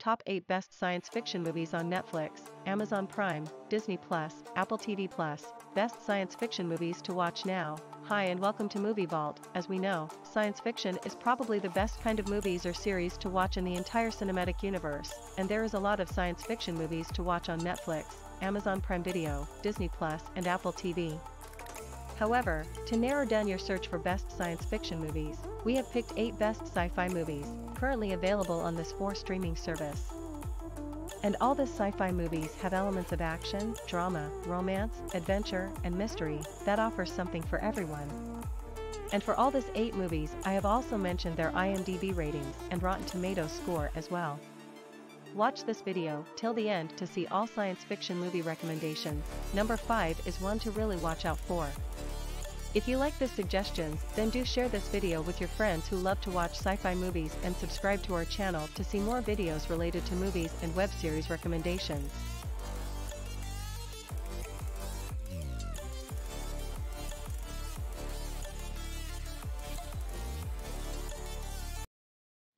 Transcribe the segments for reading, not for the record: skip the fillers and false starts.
Top 8 Best Science Fiction Movies on Netflix, Amazon Prime, Disney+, Apple TV+, Best Science Fiction Movies to Watch Now. Hi and welcome to Movie Vault. As we know, science fiction is probably the best kind of movies or series to watch in the entire cinematic universe, and there is a lot of science fiction movies to watch on Netflix, Amazon Prime Video, Disney+, and Apple TV. However, to narrow down your search for best science fiction movies, we have picked 8 best sci-fi movies, currently available on this 4 streaming service. And all the sci-fi movies have elements of action, drama, romance, adventure, and mystery that offers something for everyone. And for all this 8 movies, I have also mentioned their IMDb ratings and Rotten Tomatoes score as well. Watch this video till the end to see all science fiction movie recommendations. Number 5 is one to really watch out for. If you like this suggestions, then do share this video with your friends who love to watch sci-fi movies and subscribe to our channel to see more videos related to movies and web series recommendations.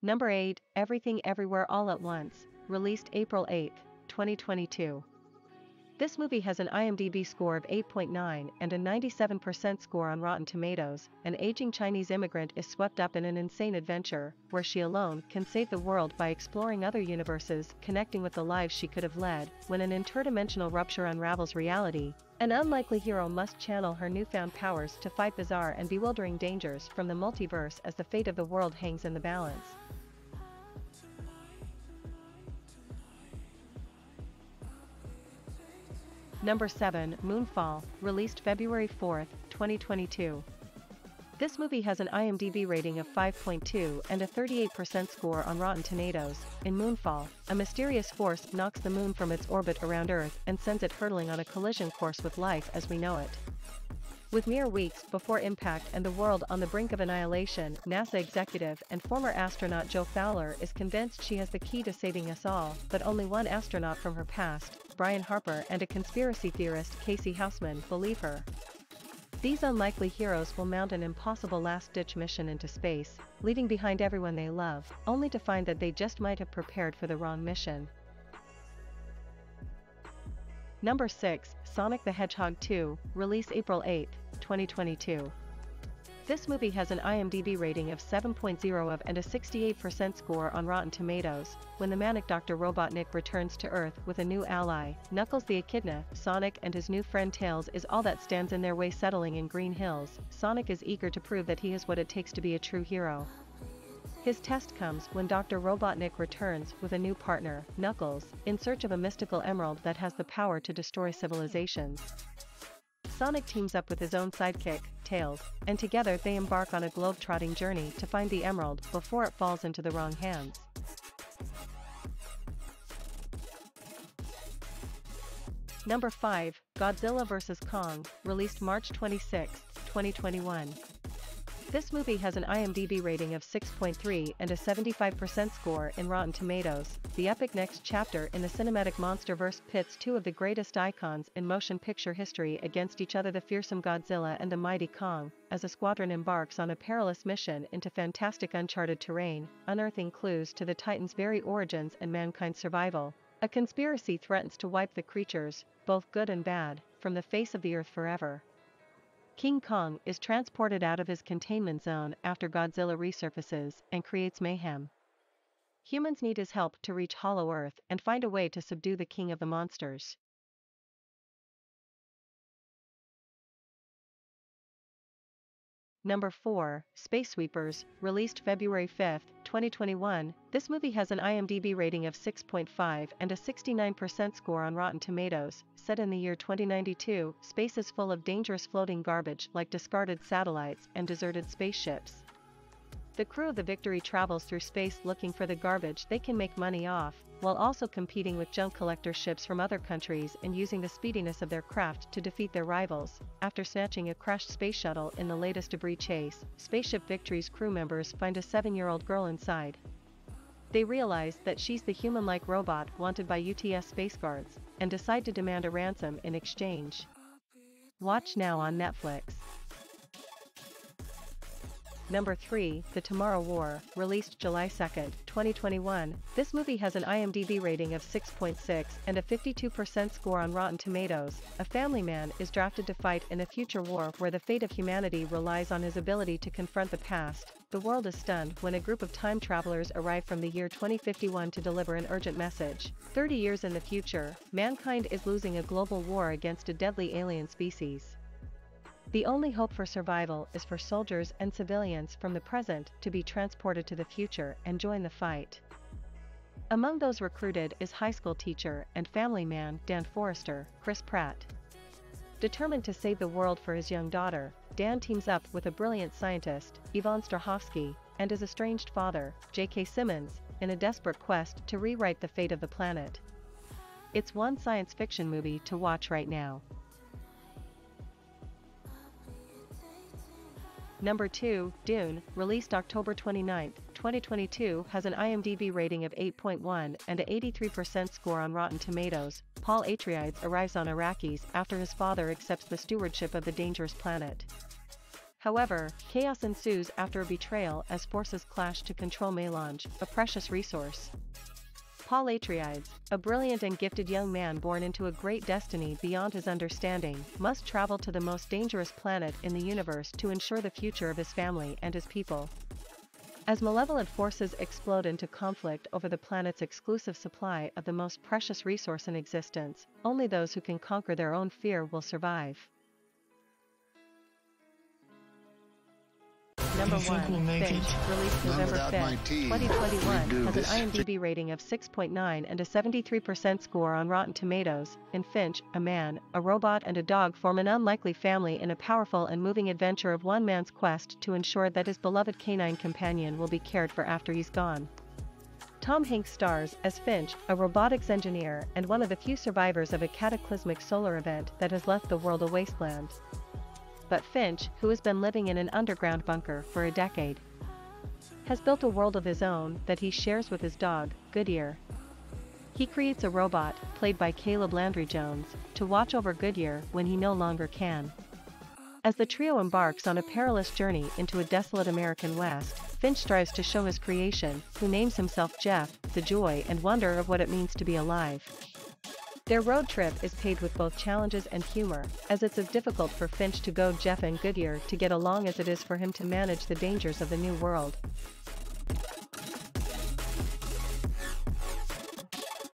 Number 8, Everything Everywhere All at Once, released April 8, 2022. This movie has an IMDb score of 8.9 and a 97% score on Rotten Tomatoes. An aging Chinese immigrant is swept up in an insane adventure, where she alone can save the world by exploring other universes, connecting with the lives she could have led. When an interdimensional rupture unravels reality, an unlikely hero must channel her newfound powers to fight bizarre and bewildering dangers from the multiverse as the fate of the world hangs in the balance. Number 7, Moonfall, released February 4, 2022. This movie has an IMDb rating of 5.2 and a 38% score on Rotten Tomatoes. In Moonfall, a mysterious force knocks the moon from its orbit around Earth and sends it hurtling on a collision course with life as we know it. With mere weeks before impact and the world on the brink of annihilation, NASA executive and former astronaut Jo Fowler is convinced she has the key to saving us all, but only one astronaut from her past, Brian Harper, and a conspiracy theorist, Casey Houseman, believe her. These unlikely heroes will mount an impossible last-ditch mission into space, leaving behind everyone they love, only to find that they just might have prepared for the wrong mission. Number 6, Sonic the Hedgehog 2, release April 8, 2022. This movie has an IMDb rating of 7.0 and a 68% score on Rotten Tomatoes. When the manic Dr. Robotnik returns to Earth with a new ally, Knuckles the Echidna, Sonic and his new friend Tails is all that stands in their way. Settling in Green Hills, Sonic is eager to prove that he has what it takes to be a true hero. His test comes when Dr. Robotnik returns with a new partner, Knuckles, in search of a mystical emerald that has the power to destroy civilizations. Sonic teams up with his own sidekick, Tails, and together they embark on a globe-trotting journey to find the emerald before it falls into the wrong hands. Number 5, Godzilla Vs Kong, released March 26, 2021. This movie has an IMDb rating of 6.3 and a 75% score in Rotten Tomatoes. The epic next chapter in the cinematic monsterverse pits 2 of the greatest icons in motion picture history against each other, the fearsome Godzilla and the mighty Kong, as a squadron embarks on a perilous mission into fantastic uncharted terrain, unearthing clues to the Titan's very origins and mankind's survival. A conspiracy threatens to wipe the creatures, both good and bad, from the face of the earth forever. King Kong is transported out of his containment zone after Godzilla resurfaces and creates mayhem. Humans need his help to reach Hollow Earth and find a way to subdue the king of the monsters. Number 4, Space Sweepers, released February 5, 2021. This movie has an IMDb rating of 6.5 and a 69% score on Rotten Tomatoes. Set in the year 2092, space is full of dangerous floating garbage like discarded satellites and deserted spaceships. The crew of the Victory travels through space looking for the garbage they can make money off, while also competing with junk collector ships from other countries and using the speediness of their craft to defeat their rivals. After snatching a crashed space shuttle in the latest debris chase, Spaceship Victory's crew members find a 7-year-old girl inside. They realize that she's the human-like robot wanted by UTS Space Guards, and decide to demand a ransom in exchange. Watch now on Netflix. Number 3, The Tomorrow War, released July 2, 2021. This movie has an IMDb rating of 6.6 and a 52% score on Rotten Tomatoes. A family man is drafted to fight in a future war where the fate of humanity relies on his ability to confront the past. The world is stunned when a group of time travelers arrive from the year 2051 to deliver an urgent message. 30 years in the future, mankind is losing a global war against a deadly alien species. The only hope for survival is for soldiers and civilians from the present to be transported to the future and join the fight. Among those recruited is high school teacher and family man Dan Forrester, Chris Pratt. Determined to save the world for his young daughter, Dan teams up with a brilliant scientist, Yvonne Strahovski, and his estranged father, J.K. Simmons, in a desperate quest to rewrite the fate of the planet. It's one science fiction movie to watch right now. Number 2, Dune, released October 29, 2022, has an IMDb rating of 8.1 and an 83% score on Rotten Tomatoes. Paul Atreides arrives on Arrakis after his father accepts the stewardship of the dangerous planet. However, chaos ensues after a betrayal as forces clash to control melange, a precious resource. Paul Atreides, a brilliant and gifted young man born into a great destiny beyond his understanding, must travel to the most dangerous planet in the universe to ensure the future of his family and his people. As malevolent forces explode into conflict over the planet's exclusive supply of the most precious resource in existence, only those who can conquer their own fear will survive. Number 1, Finch, released November 5, 2021, has an IMDb rating of 6.9 and a 73% score on Rotten Tomatoes. In Finch, a man, a robot and a dog form an unlikely family in a powerful and moving adventure of one man's quest to ensure that his beloved canine companion will be cared for after he's gone. Tom Hanks stars as Finch, a robotics engineer and one of the few survivors of a cataclysmic solar event that has left the world a wasteland. But Finch, who has been living in an underground bunker for a decade, has built a world of his own that he shares with his dog, Goodyear. He creates a robot, played by Caleb Landry Jones, to watch over Goodyear when he no longer can. As the trio embarks on a perilous journey into a desolate American West, Finch strives to show his creation, who names himself Jeff, the joy and wonder of what it means to be alive. Their road trip is paved with both challenges and humor, as it's as difficult for Finch to goad Jeff and Goodyear to get along as it is for him to manage the dangers of the new world.